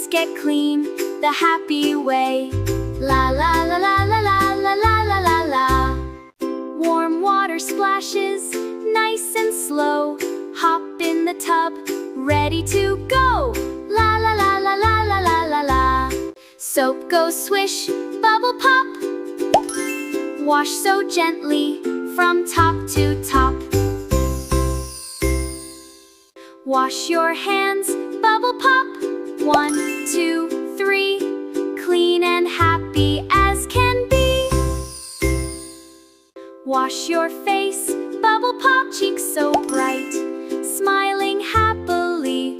Let's get clean the happy way. La la la la la la la la la la la. Warm water splashes, nice and slow. Hop in the tub, ready to go. La la la la la la la la la. Soap goes swish, bubble pop. Wash so gently from top to top. Wash your hands, bubble pop. 1, 2, 3. Clean and happy as can be. Wash your face, bubble pop. Cheeks so bright, smiling happily.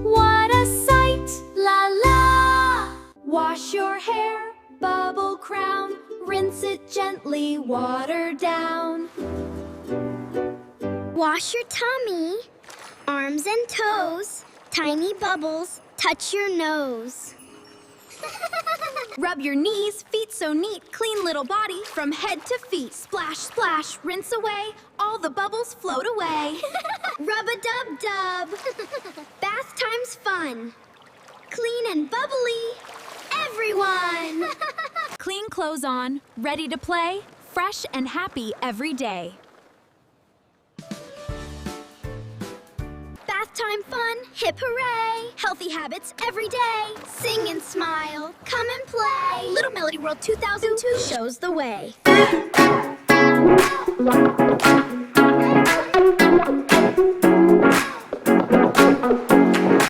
What a sight, la la. Wash your hair, bubble crown. Rinse it gently, water down. Wash your tummy, arms and toes. Tiny bubbles touch your nose. Rub your knees, feet so neat. Clean little body from head to feet. Splash, splash, rinse away. All the bubbles float away. Rub-a-dub-dub. Bath time's fun. Clean and bubbly, everyone. Clean clothes on, ready to play. Fresh and happy every day. Bath time fun, hip hooray. Healthy habits every day. Sing and smile, come and play. Little Melody World 2002 Shows the way.